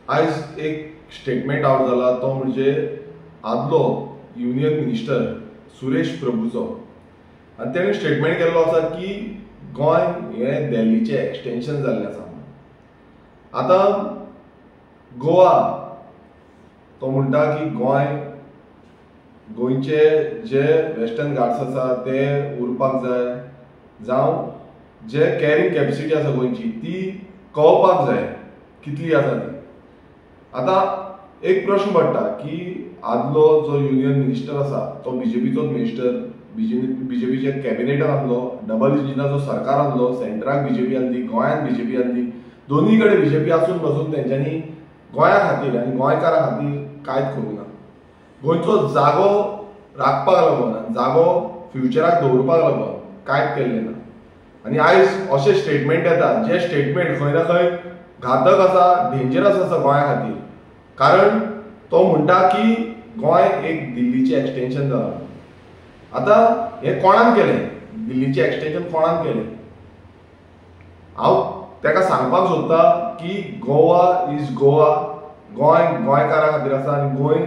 आज एक statement out जाला तो म्हणजे आदलो युनियन मिनिस्टर सुरेश प्रभूचो आणि तेणें स्टेटमेंट केल्लो आसा की गोंय हें दिल्लीचें एक्सटेंशन जाल्लें आसा. आतां गोवा तो म्हणटा की गोंयचे जे वेस्टर्न घाट्स आसा ते उरपाक जाय, जावं जे कॅरींग कॅपेसिटी आसा गोंयची ती कळपाक जाय कितली आसा ती. आता एक प्रश्न पडटा की आदलो जो युनियन मिनिस्टर आसा तो बीजेपीचोच मिनिस्टर, बीजेपीचे कॅबिनेटान आसलो, डबल इंजिनाचो सरकार आसलो, सेंटराक बीजेपी आसली, गोंयांत बीजेपी आसली, दोन्ही कडेन बीजेपी आसून पासून तेंच्यांनी गोंया खातीर आनी गोंयकारां खातीर कांयच करूं ना. गोंयचो जागो राखपाक लागून आनी जागो फ्युचराक दवरपाक लागून कांयच केल्लें ना. आनी आयज अशें स्टेटमेंट येता जे स्टेटमेंट खंय ना खंय घातक आसा, डेंजरस आसा गोंया खातीर. कारण तो म्हणटा की गोंय एक दिल्लीचें एक्सटेंशन जालां. आतां हें कोणान केलें? दिल्लीचें एक्सटेंशन कोणान केलें? हांव ताका सांगपाक सोदता की गोवा इज गोवा. गोंय गोंयकारां खातीर आसा आनी गोंय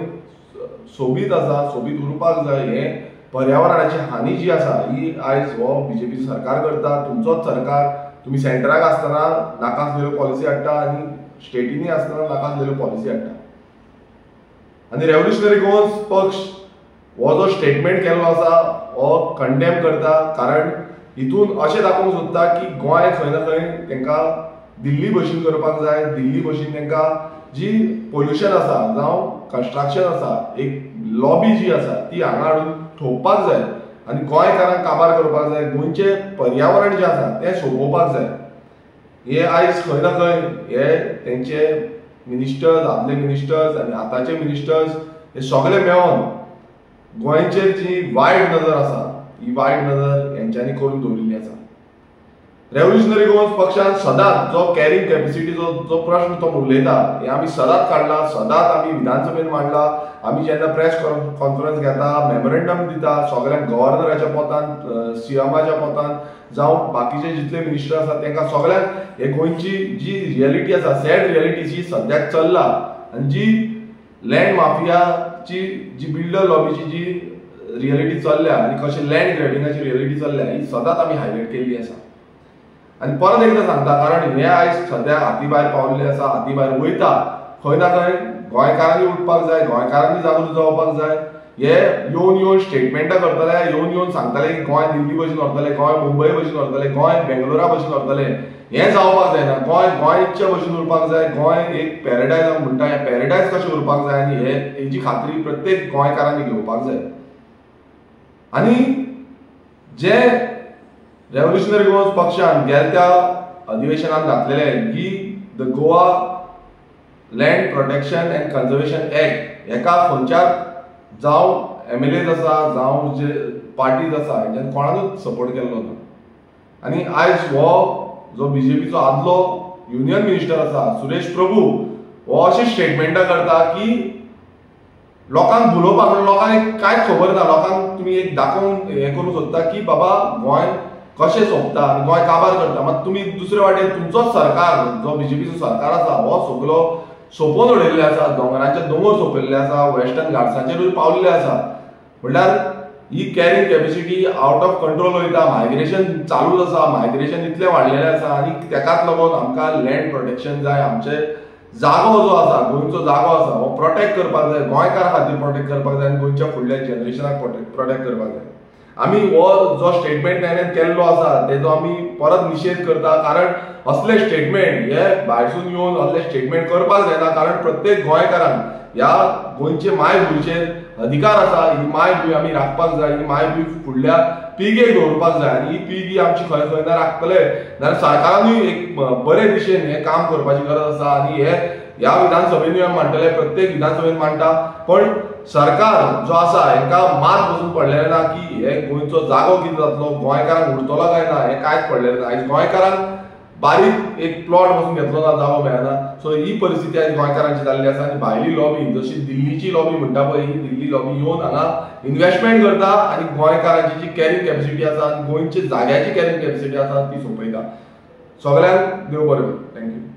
सोबीत आसा, सोबीत उरपाक जाय. हें पर्यावरणाची हानी जी आसा ही आयज हो बीजेपी सरकार करता, तुमचोच सरकार. तुम्ही सेंटराक आसतना नाकासलेल्यो पॉलिसी हाडटा आनी स्टेटीनी आसतना नाकासलेल्यो पॉलिसी हाडटा. आनी रेव्होल्युशनरी गोवन्स पक्ष हो जो स्टेटमेंट केल्लो आसा हो कंडेम करता. कारण हितून अशें दाखोवंक सोदता की गोंय खंय ना खंय तांकां दिल्ली भशेन करपाक जाय. दिल्ली भशेन तांकां जी पोल्युशन आसा जावं कन्स्ट्रक्शन आसा, एक लॉबी जी आसा ती हांगा हाडून ठोवपाक जाय आनी गोंयकारांक काबार करपाक जाय. गोंयचें पर्यावरण जें आसा तें सोंपोवपाक जाय. हे आयज खंय ना खंय हे तेंचे मिनिस्टर्स, आदले मिनिस्टर्स आनी आतांचे मिनिस्टर्स हे सगळे मेळोन गोंयचेर जी वायट नजर आसा ही वायट नजर हेंच्यांनी करून दवरिल्ली आसा. रेव्होल्युशनरी गोवन्स पक्षान सदांच जो कॅरींग कॅपेसिटीचो जो प्रश्न तो उलयता हे आमी सदांच काडला, सदांच आमी विधानसभेन मांडला. आमी जेन्ना प्रेस कॉन्फरन्स घेता, मेमोरेंडम दिता सगळ्यांक, गव्हर्नराच्या पोतान, सीएमाच्या पोतान जावं बाकीचे जितले मिनिस्टर आसा तांकां सगळ्यांक हे गोंयची जी रियलिटी आसा, सॅड रियलिटी जी सद्याक चल्ला आनी जी लँड माफियाची जी बिल्डर लॉबीची जी रियलिटी चल्ल्या आनी कशें लँड ग्रॅबिंगाची रियलिटी चल्ल्या ही सदांच आमी हायलायट केल्ली आसा. आनी परत एकदां सांगता कारण हे आयज सद्याक हाती भायर पावल्ले आसा, हाती भायर वयता. खंय ना खंय गोंयकारांनी उठपाक जाय, गोंयकारांनी जागृत जावपाक जाय. हे येवन स्टेटमेंटां करतले, येवन सांगतले की गोंय दिल्ली भशेन व्हरतले, गोंय मुंबय भशेन व्हरतले, गोंय बेंगलोरा भशेन व्हरतले. हें जावपाक जायना. गोंयच्या भशेन उरपाक जाय. गोंय एक पॅराडायज म्हणटा, हें पॅराडायज कशें उरपाक जाय आनी हेची खात्री प्रत्येक गोंयकारांनी घेवपाक जाय. आनी जे रेव्होल्युशनरी गोवन्स पक्षान गेल्या अधिवेशनात घातलेले की the Goa land protection and conservation act, हेका खंयच्या जावं MLAs आसा जावं जे पार्टीज आसा हेंच्यानी कोणानूच सपोर्ट केल्लो ना. आनी आयज हो जो बीजेपीचो आदलो युनियन मिनिस्टर आसा सुरेश प्रभू हो अशें स्टेटमेंटां करता की लोकांक भुलोवपाक, लोकांक कांयच खबर ना. लोकांक तुमी एक दाखोवन हें करूंक सोदता की बाबा गोंय कशें सोंपता आनी गोंय काबार करता. मात तुमी दुसरे वाटेन तुमचोच सरकार जो बीजेपीचो सरकार आसा हो सगळो सोंपोवन उडयल्ले आसा, दोंगरांचे दोंगर सोंपयल्ले आसा, वेस्टर्न घाट्सांचेरूय पावल्ले आसा. म्हणल्यार ही carrying capacity out of control वयता. मायग्रेशन चालूच आसा, मायग्रेशन इतलें वाडलेलें आसा आनी ताकाच लागून आमकां लँड प्रोटेक्शन जाय. आमचे जागो जो आसा, गोंयचो जागो आसा हो प्रोटेक्ट करपाक जाय, गोंयकारा खातीर प्रोटेक्ट करपाक जाय आनी गोंयच्या फुडल्या जनरेशनाक प्रोटेक्ट करपाक जाय. आमी हो जो स्टेटमेंट ताणें केल्लो आसा तेजो आमी परत निशेध करता. कारण असले स्टेटमेंट हे भायरसून येवन असले स्टेटमेंट करपाक जायना. कारण प्रत्येक गोंयकारांक ह्या गोंयचे मायभूंयचेर अधिकार आसा. ही मायभूंय आमी राखपाक जाय, ही मायभूंय फुडल्या पिळगेक दवरपाक जाय आनी ही पिळगी आमची खंय खंय ना राखतले जाल्यार सरकारानूय एक बरे दिशेन हें काम करपाची गरज आसा. आनी हे ह्या विधानसभेनूय आमी मांडटले, प्रत्येक विधानसभेन मांडटा. पण सरकार जो आसा हांकां मात बसून पडलेलें ना की हे गोंयचो जागो कितें जातलो, गोंयकारांक उरतलो काय ना हें कांयच पडलेलें ना. आयज गोंयकारांक बारीक एक प्लॉट बसून घेतलो ना, जागो मेळना. सो ही परिस्थिती आयज गोंयकारांची जाल्ली आसा. आनी भायली लॉबी जशी दिल्लीची लॉबी म्हणटा पळय, ही दिल्ली लॉबी येवन हांगा इन्व्हेस्टमेंट करता आनी गोंयकारांची जी कॅरींग कॅपेसिटी आसा आनी गोंयच्या जाग्याची कॅरींग कॅपेसिटी आसा ती सोंपयता. सगळ्यांक देव बरें करूं. थँक्यू.